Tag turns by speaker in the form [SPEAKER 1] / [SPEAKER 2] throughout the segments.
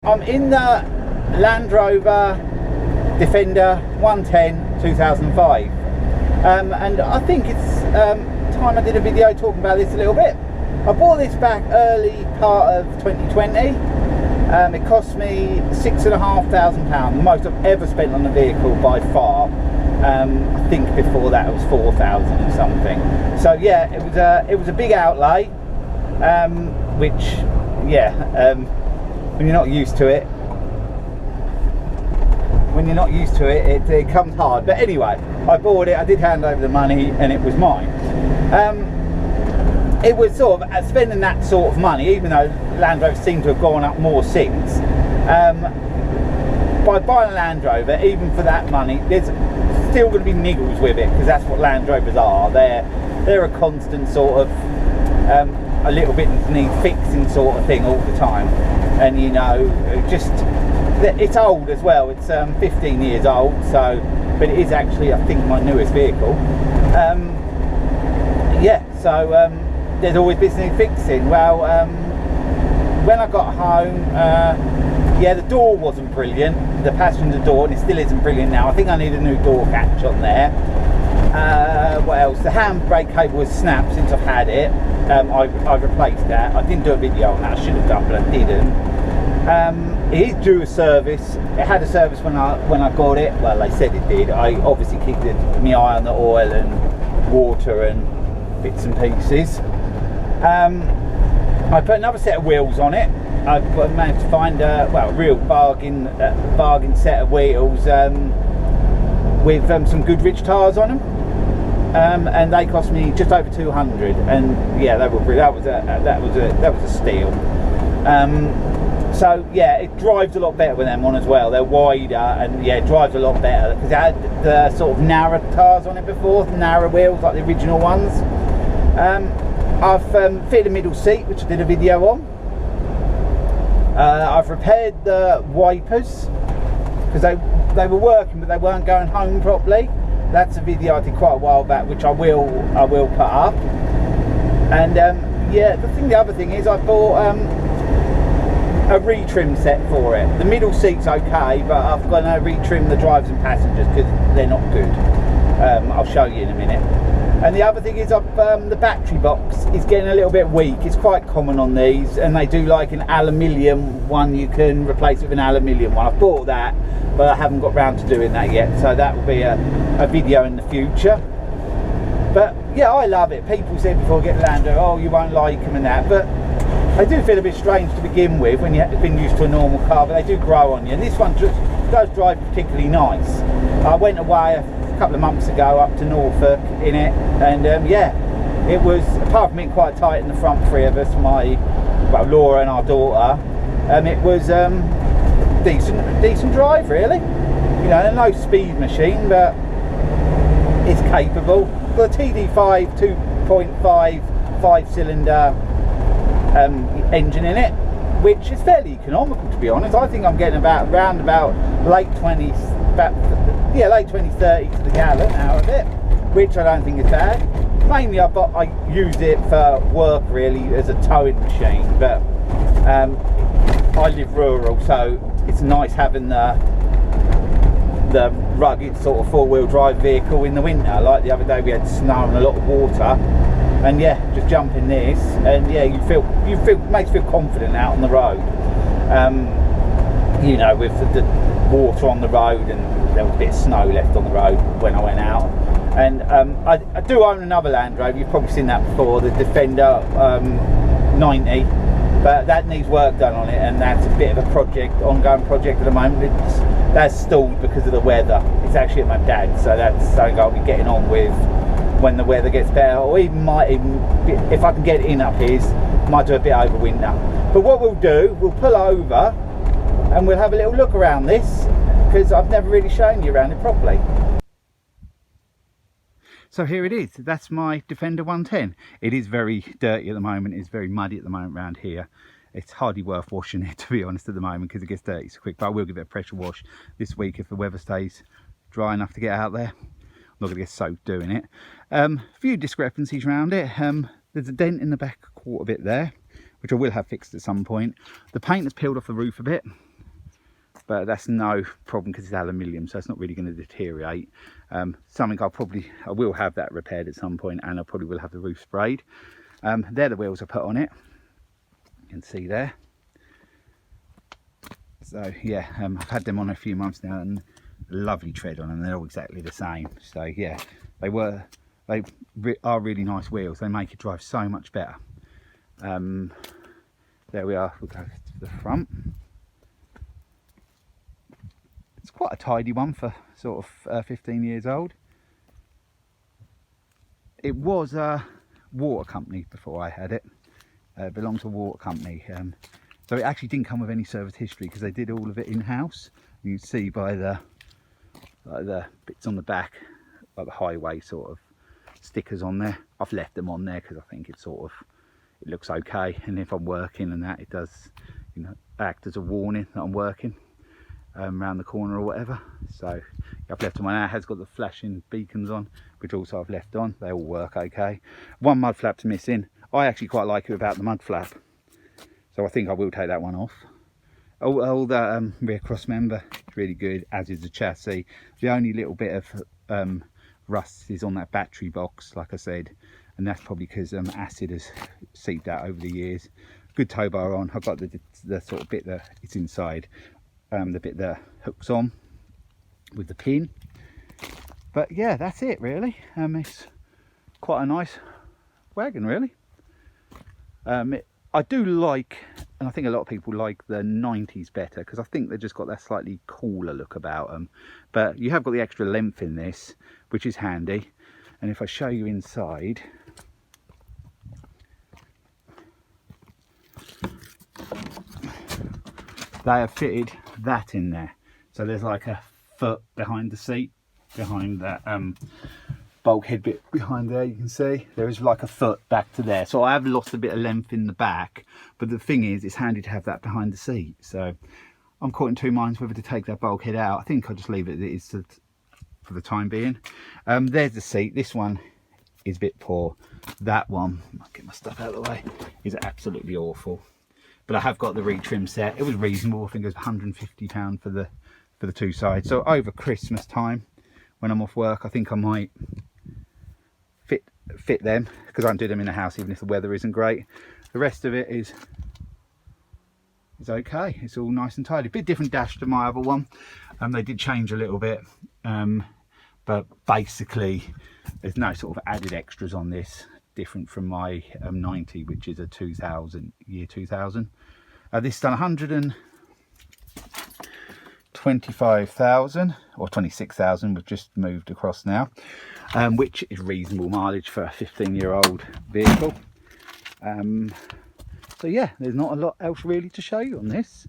[SPEAKER 1] I'm in the Landrover Defender 110 2005, and I think it's time I did a video talking about this a little bit. I bought this back early part of 2020. It cost me £6,500, the most I've ever spent on a vehicle by far. I think before that it was 4,000 and something. So yeah, it was a big outlay, which when you're not used to it, it comes hard. But anyway, I bought it, I did hand over the money, and it was mine. It was sort of spending that sort of money, even though Land Rovers seem to have gone up more since. By buying a Land Rover, even for that money, there's still going to be niggles with it, because that's what Land Rovers are. They're a constant sort of a little bit need fixing sort of thing all the time. And you know, just it's old as well. It's 15 years old, so, but it is actually, I think, my newest vehicle. There's always business fixing. Well, when I got home, the door wasn't brilliant, the passenger door, and it still isn't brilliant now. I think I need a new door catch on there. What else? The handbrake cable was snapped since I've had it. I've replaced that. I didn't do a video on that, I should have done, but I didn't. It is due a service. It had a service when I got it. Well, they said it did. I obviously keep my eye on the oil and water and bits and pieces. I put another set of wheels on it. I managed to find a real bargain set of wheels with some Goodrich tyres on them, and they cost me just over 200. And yeah, that was a steal. So yeah, it drives a lot better with them on as well. They're wider, and yeah, it drives a lot better, because it had the sort of narrow tyres on it before, narrow wheels like the original ones. I've fitted a middle seat, which I did a video on. I've repaired the wipers, because they were working but they weren't going home properly. That's a video I did quite a while back, which I will put up. And the other thing is I bought a retrim set for it. The middle seat's okay, but I've got to retrim the drivers and passengers because they're not good. I'll show you in a minute. And the other thing is the battery box is getting a little bit weak. It's quite common on these, and they do like an aluminium one. You can replace it with an aluminium one. I've bought that, but I haven't got round to doing that yet, so that will be a video in the future. But yeah, I love it. People said before getting Land Rover, oh, you won't like them and that, but they do feel a bit strange to begin with when you've been used to a normal car, but they do grow on you. And this one just does drive particularly nice. I went away a couple of months ago up to Norfolk in it, and it was, apart from being quite tight in the front, three of us, Laura and our daughter, it was decent drive, really. You know, no speed machine, but it's capable. Got a TD5 2.5 5-cylinder engine in it, which is fairly economical, to be honest. I think I'm getting around about late 20s, late 20s, 30 to the gallon out of it, which I don't think is bad. Mainly I use it for work, really, as a towing machine, but I live rural, so it's nice having the rugged sort of four-wheel drive vehicle in the winter. Like the other day we had snow and a lot of water, and yeah, just jump in this, and yeah, you feel makes you feel confident out on the road. You know, with the water on the road, and there was a bit of snow left on the road when I went out. And I do own another Land Rover. You've probably seen that before, the Defender 90, but that needs work done on it, and that's a bit of a ongoing project at the moment. That's stalled because of the weather. It's actually at my dad's, so that's something I'll be getting on with when the weather gets better, or if I can get it in up his, might do a bit over winter. But what we'll do, we'll pull over and we'll have a little look around this, because I've never really shown you around it properly. So here it is. That's my Defender 110. It is very dirty at the moment. It's very muddy at the moment around here. It's hardly worth washing it, to be honest, at the moment, because it gets dirty so quick. But I will give it a pressure wash this week if the weather stays dry enough to get out there. I'm not going to get soaked doing it. A few discrepancies around it. There's a dent in the back quarter bit there, which I will have fixed at some point. The paint has peeled off the roof a bit. but that's no problem because it's aluminium, so it's not really going to deteriorate. Something I will have that repaired at some point, and I probably will have the roof sprayed. They're the wheels I put on it, you can see there. So yeah, I've had them on a few months now, and lovely tread on them. They're all exactly the same. So yeah, they are really nice wheels. They make it drive so much better. There we are. We'll go to the front. It's quite a tidy one for sort of 15 years old. It was a water company before I had it. It belonged to a water company. So it actually didn't come with any service history because they did all of it in-house. You can see by the bits on the back, like the highway sort of stickers on there. I've left them on there because I think it looks okay, and if I'm working and that, it does, you know, act as a warning that I'm working around the corner or whatever. So I've left them on. It has got the flashing beacons on, which also I've left on. They all work okay. One mud flap's missing. I actually quite like it without the mud flap, so I think I will take that one off. All the rear cross member is really good, as is the chassis. The only little bit of rust is on that battery box, like I said, and that's probably because acid has seeped out over the years. Good tow bar on. I've got the sort of bit that it's inside, the bit that hooks on with the pin. But yeah, that's it really. It's quite a nice wagon really. I do like, and I think a lot of people like the 90s better because I think they've just got that slightly cooler look about them. But you have got the extra length in this, which is handy. And if I show you inside, they have fitted that in there. So there's like a foot behind the seat, behind that bulkhead bit behind there. You can see there is like a foot back to there, so I have lost a bit of length in the back, but the thing is, it's handy to have that behind the seat. So I'm caught in two minds whether to take that bulkhead out. I think I'll just leave it as it is for the time being. There's the seat. This one is a bit poor. That one, I'll get my stuff out of the way, is absolutely awful. But I have got the retrim set. It was reasonable. I think it was £150 for the two sides. So over Christmas time, when I'm off work, I think I might fit them, because I don't do them in the house even if the weather isn't great. The rest of it is okay. It's all nice and tidy. Bit different dash to my other one. They did change a little bit, but basically there's no sort of added extras on this, different from my 90, which is a year 2000. This done 125,000 or 26,000. We've just moved across now, which is reasonable mileage for a 15-year-old vehicle. So yeah, there's not a lot else really to show you on this.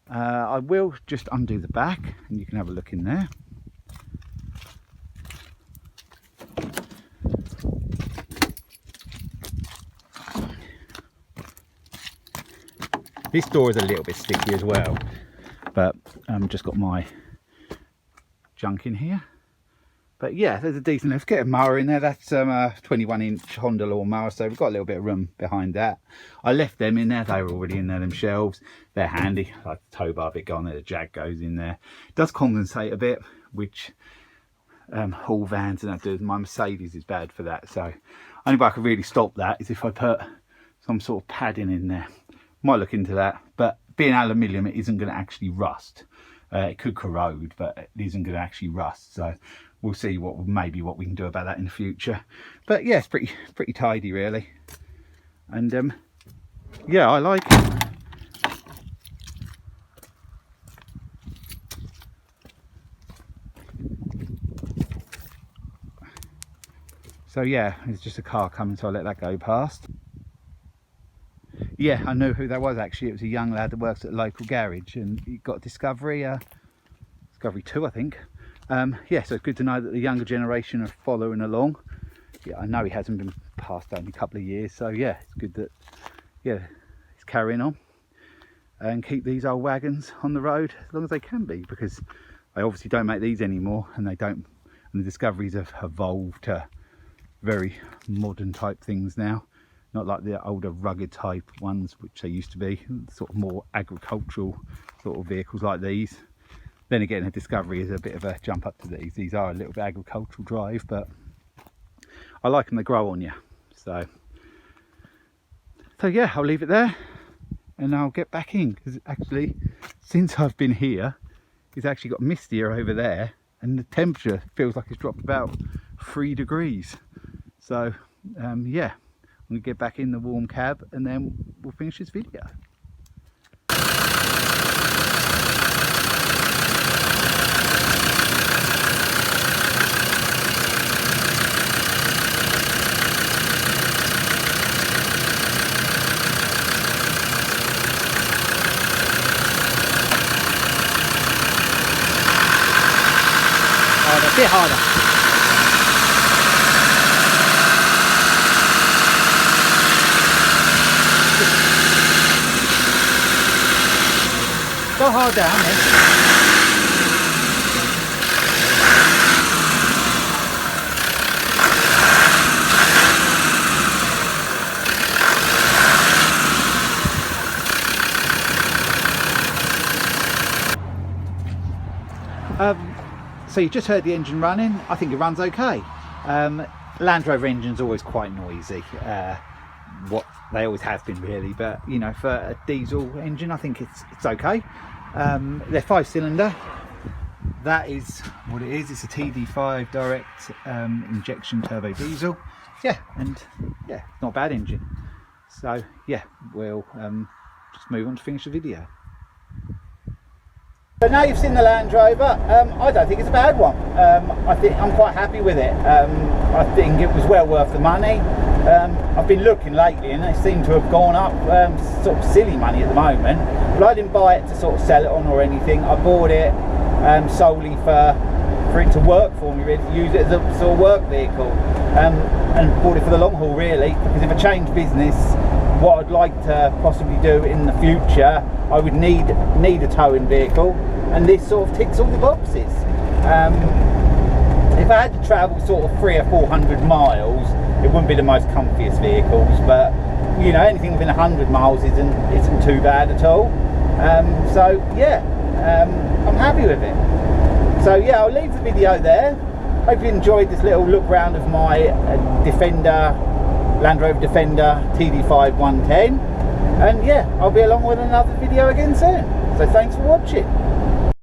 [SPEAKER 1] I will just undo the back and you can have a look in there. This door is a little bit sticky as well, but just got my junk in here. But yeah, there's a decent, let's get a mower in there. That's a 21-inch Honda lawnmower, so we've got a little bit of room behind that. I left them in there, they were already in there, them shelves. They're handy, like the tow bar bit gone there, the jag goes in there. It does condensate a bit, which all vans and that do. My Mercedes is bad for that, so only way I could really stop that is if I put some sort of padding in there. Might look into that, but being aluminium, it isn't going to actually rust. It could corrode, but it isn't going to actually rust. So we'll see what we can do about that in the future. But yeah, it's pretty tidy really, and yeah, I like it. So yeah, there's just a car coming, so I'll let that go past. Yeah, I know who that was actually. It was a young lad that works at a local garage, and he got Discovery 2, I think. Yeah, so it's good to know that the younger generation are following along. Yeah, I know he hasn't been passed only a couple of years, so yeah, it's good that he's carrying on and keep these old wagons on the road as long as they can be, because they obviously don't make these anymore, and the Discoveries have evolved to very modern type things now. Not like the older rugged type ones which they used to be, sort of more agricultural sort of vehicles like these. Then again, a Discovery is a bit of a jump up to these. These are a little bit agricultural drive, but I like them, they grow on you. So yeah, I'll leave it there and I'll get back in, because actually since I've been here it's actually got mistier over there and the temperature feels like it's dropped about 3 degrees. So yeah, I'm gonna get back in the warm cab and then we'll finish this video. A bit harder. Go hard down So you just heard the engine running. I think it runs okay. Landrover engine's always quite noisy. What they always have been really, but you know, for a diesel engine I think it's okay. They're 5-cylinder. That is what it is. It's a TD5 direct injection turbo diesel. Yeah, and yeah, not a bad engine. So yeah, we'll just move on to finish the video. So now you've seen the Landrover, I don't think it's a bad one. I think I'm quite happy with it. I think it was well worth the money. I've been looking lately and they seem to have gone up sort of silly money at the moment. But I didn't buy it to sort of sell it on or anything. I bought it solely for it to work for me, really, to use it as a sort of work vehicle. And bought it for the long haul really, because if I change business, what I'd like to possibly do in the future, I would need a towing vehicle, and this sort of ticks all the boxes. If I had to travel sort of 300 or 400 miles, it wouldn't be the most comfiest vehicles, but you know, anything within 100 miles isn't too bad at all. So yeah, I'm happy with it. So yeah, I'll leave the video there. Hope you enjoyed this little look round of my Land Rover Defender TD5 110, and yeah, I'll be along with another video again soon. So thanks for watching.